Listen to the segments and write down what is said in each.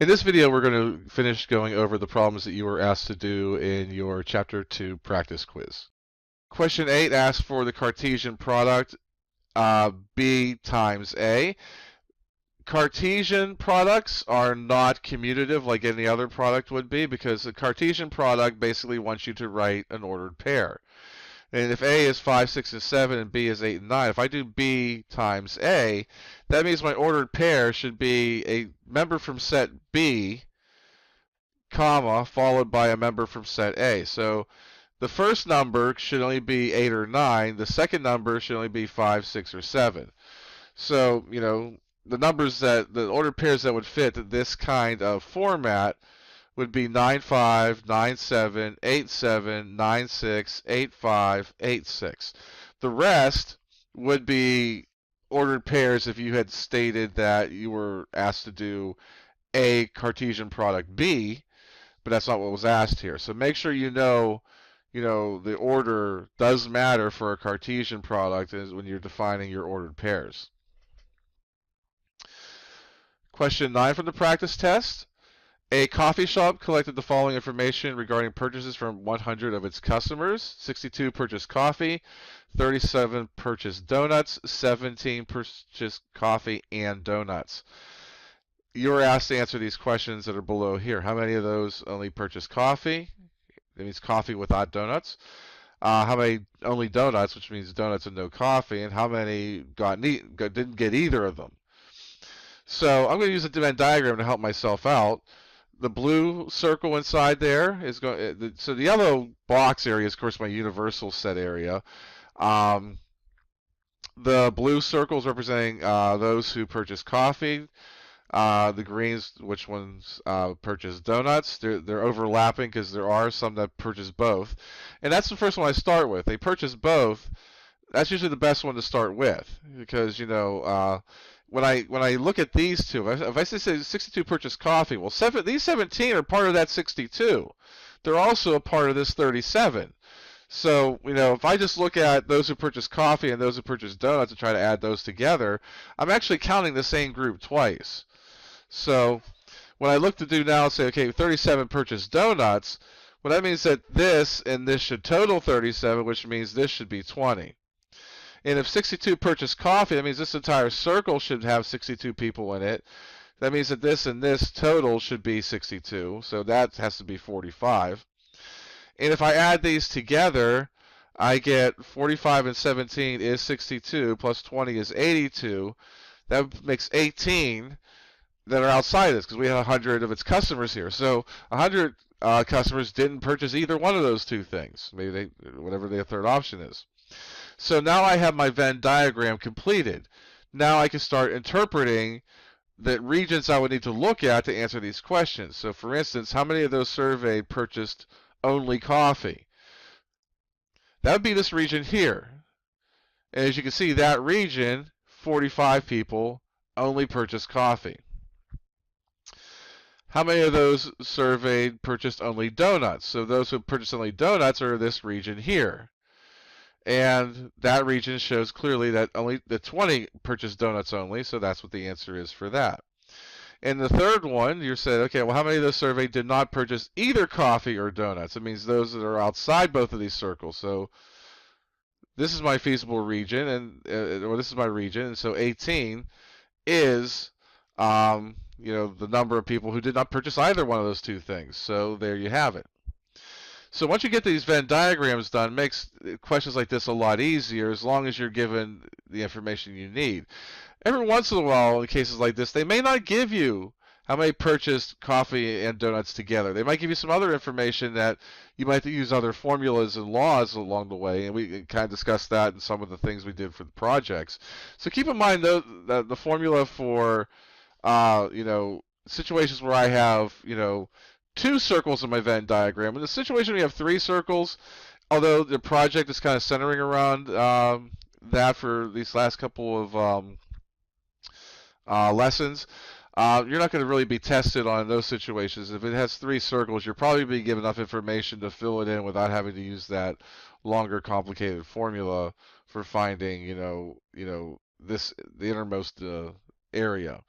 In this video, we're going to finish going over the problems that you were asked to do in your Chapter 2 practice quiz. Question 8 asks for the Cartesian product B times A. Cartesian products are not commutative like any other product would be because the Cartesian product basically wants you to write an ordered pair. And if A is 5, 6, and 7 and B is 8 and 9, if I do B times A, that means my ordered pair should be a member from set B, comma, followed by a member from set A. So the first number should only be 8 or 9. The second number should only be 5, 6, or 7. So, the numbers the ordered pairs that would fit this kind of format would be 9, 5, 9, 7, 8, 7, 9, 6, 8, 5, 8, 6. The rest would be ordered pairs if you had stated that you were asked to do a Cartesian product B, but that's not what was asked here. So make sure the order does matter for a Cartesian product when you're defining your ordered pairs. Question 9 from the practice test. A coffee shop collected the following information regarding purchases from 100 of its customers. 62 purchased coffee, 37 purchased donuts, 17 purchased coffee and donuts. You're asked to answer these questions that are below here. How many of those only purchased coffee? That means coffee without donuts. How many only donuts, which means donuts and no coffee, and how many didn't get either of them? So I'm going to use a Venn diagram to help myself out. The blue circle inside there is going. So the yellow box area is, of course, my universal set area. The blue circles representing those who purchase coffee. The greens, which ones purchase donuts. They're overlapping because there are some that purchase both. And that's the first one I start with. They purchase both. That's usually the best one to start with because, when I look at these two, if I say 62 purchased coffee, well, these 17 are part of that 62. They're also a part of this 37. So, if I just look at those who purchase coffee and those who purchase donuts and try to add those together, I'm actually counting the same group twice. So, when I look to do now, say, okay, 37 purchased donuts, well, that means that this and this should total 37, which means this should be 20. And if 62 purchased coffee, that means this entire circle should have 62 people in it. That means that this and this total should be 62. So that has to be 45. And if I add these together, I get 45 and 17 is 62, plus 20 is 82. That makes 18 that are outside this because we have 100 of its customers here. So 100 customers didn't purchase either one of those two things. Maybe whatever their third option is. So now I have my Venn diagram completed. Now I can start interpreting the regions I would need to look at to answer these questions. So for instance, how many of those surveyed purchased only coffee? That would be this region here. And as you can see, that region, 45 people only purchased coffee. How many of those surveyed purchased only donuts? So those who purchased only donuts are this region here. And that region shows clearly that only the 20 purchased donuts only, so that's what the answer is for that. And the third one, you said, okay, well, how many of those surveyed did not purchase either coffee or donuts? It means those that are outside both of these circles. So this is my feasible region, or this is my region, and so 18 is, the number of people who did not purchase either one of those two things. So there you have it. So once you get these Venn diagrams done, it makes questions like this a lot easier as long as you're given the information you need. Every once in a while, in cases like this, they may not give you how many purchased coffee and donuts together. They might give you some other information that you might use other formulas and laws along the way, and we kind of discussed that in some of the things we did for the projects. So keep in mind that the formula for situations where I have two circles in my Venn diagram. In the situation we have three circles, although the project is kind of centering around that for these last couple of lessons, you're not going to really be tested on those situations. If it has three circles, you're probably being given enough information to fill it in without having to use that longer, complicated formula for finding, the innermost area.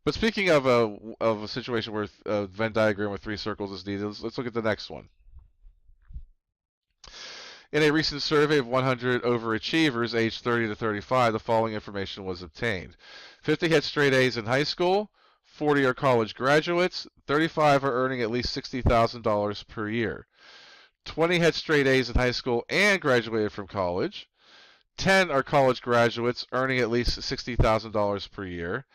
But speaking of a situation where a Venn diagram with 3 circles is needed, let's look at the next one. In a recent survey of 100 overachievers aged 30 to 35, the following information was obtained. 50 had straight A's in high school, 40 are college graduates, 35 are earning at least $60,000 per year. 20 had straight A's in high school and graduated from college. 10 are college graduates earning at least $60,000 per year.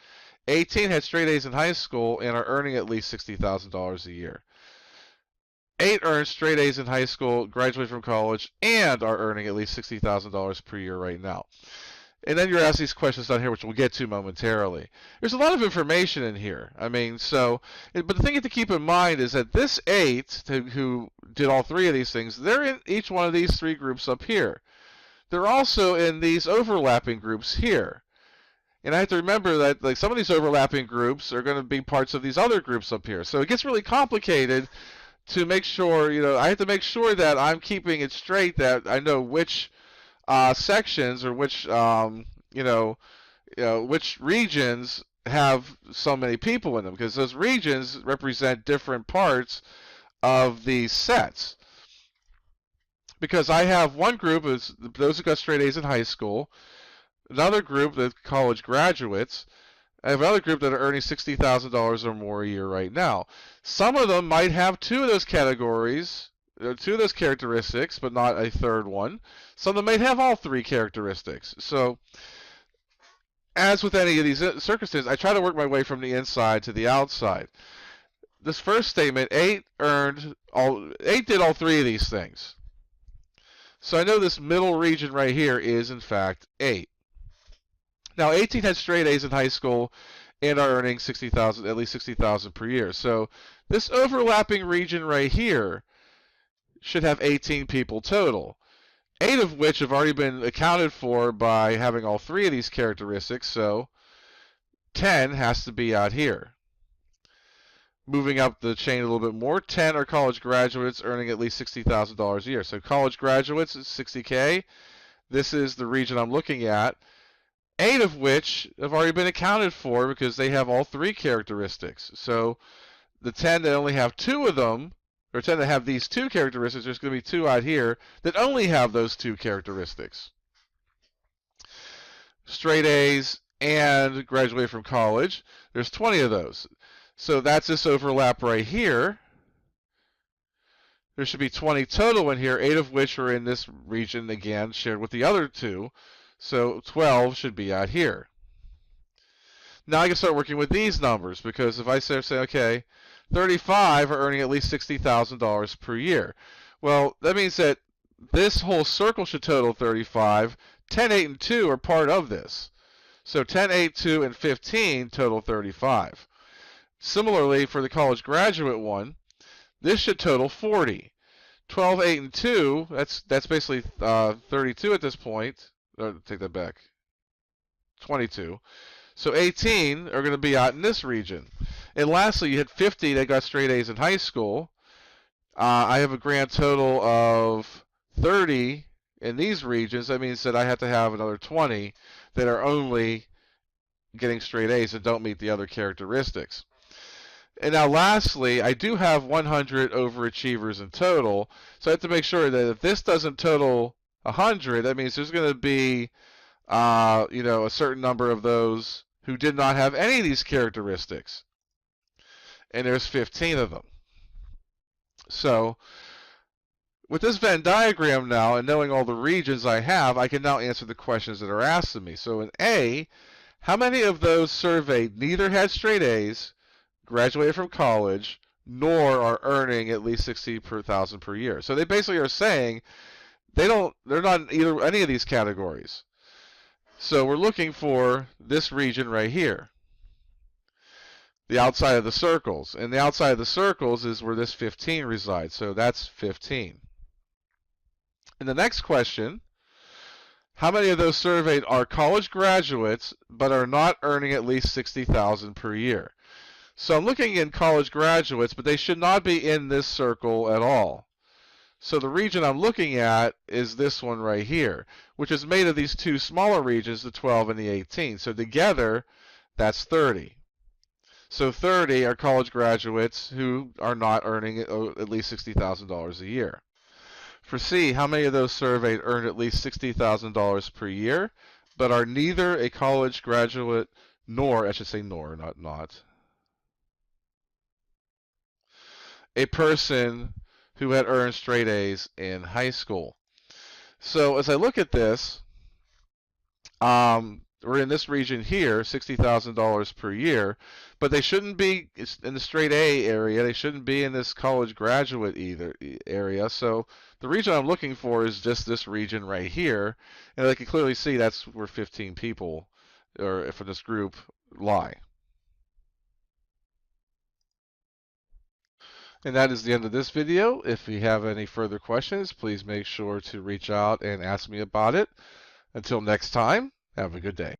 18 had straight A's in high school and are earning at least $60,000 a year. 8 earned straight A's in high school, graduated from college, and are earning at least $60,000 per year right now. And then you're asked these questions down here, which we'll get to momentarily. There's a lot of information in here. I mean, but the thing you have to keep in mind is that this 8 who did all 3 of these things, they're in each one of these 3 groups up here. They're also in these overlapping groups here. And I have to remember that like some of these overlapping groups are going to be parts of these other groups up here. So it gets really complicated to make sure, I have to make sure that I'm keeping it straight, that I know which sections or which, which regions have so many people in them, because those regions represent different parts of these sets. Because I have one group is those who got straight A's in high school, another group that's college graduates. I have another group that are earning $60,000 or more a year right now. Some of them might have 2 of those categories, 2 of those characteristics, but not a third one. Some of them may have all 3 characteristics. So, as with any of these circumstances, I try to work my way from the inside to the outside. This first statement, 8 did all 3 of these things. So I know this middle region right here is, in fact, 8. Now, 18 had straight A's in high school and are earning at least $60,000 per year. So this overlapping region right here should have 18 people total, 8 of which have already been accounted for by having all 3 of these characteristics. So 10 has to be out here. Moving up the chain a little bit more, 10 are college graduates earning at least $60,000 a year. So college graduates is $60K. This is the region I'm looking at. 8 of which have already been accounted for because they have all 3 characteristics. So the 10 that only have 2 of them, or 10 that have these 2 characteristics, there's going to be 2 out here that only have those 2 characteristics. Straight A's and graduated from college, there's 20 of those. So that's this overlap right here. There should be 20 total in here, 8 of which are in this region, again, shared with the other 2. So 12 should be out here. Now I can start working with these numbers, because if I say okay, 35 are earning at least $60,000 per year. Well, that means that this whole circle should total 35. 10, 8, and 2 are part of this. So 10, 8, 2, and 15 total 35. Similarly, for the college graduate one, this should total 40. 12, 8, and 2, that's basically 32 at this point. Take that back. 22. So 18 are going to be out in this region. And lastly, you had 50 that got straight A's in high school. I have a grand total of 30 in these regions. That means that I have to have another 20 that are only getting straight A's and don't meet the other characteristics. And now lastly, I do have 100 overachievers in total. So I have to make sure that if this doesn't total 100, that means there's going to be a certain number of those who did not have any of these characteristics. And there's 15 of them. So with this Venn diagram now, and knowing all the regions I have, I can now answer the questions that are asked of me. So in A, how many of those surveyed neither had straight A's, graduated from college, nor are earning at least $60,000 per year? So they basically are saying they're not in either any of these categories. So we're looking for this region right here, the outside of the circles. And the outside of the circles is where this 15 resides. So that's 15. And the next question, how many of those surveyed are college graduates but are not earning at least $60,000 per year? So I'm looking in college graduates, but they should not be in this circle at all. So the region I'm looking at is this one right here, which is made of these 2 smaller regions, the 12 and the 18. So together, That's 30. So 30 are college graduates who are not earning at least $60,000 a year. For C, how many of those surveyed earned at least $60,000 per year, but are neither a college graduate nor, I should say nor, not, a person who had earned straight A's in high school? So as I look at this, we're in this region here, $60,000 per year, but they shouldn't be in the straight A area. They shouldn't be in this college graduate area. So the region I'm looking for is just this region right here, and I can clearly see that's where 15 people, or for this group, lie. And that is the end of this video. If you have any further questions, please make sure to reach out and ask me about it. Until next time, have a good day.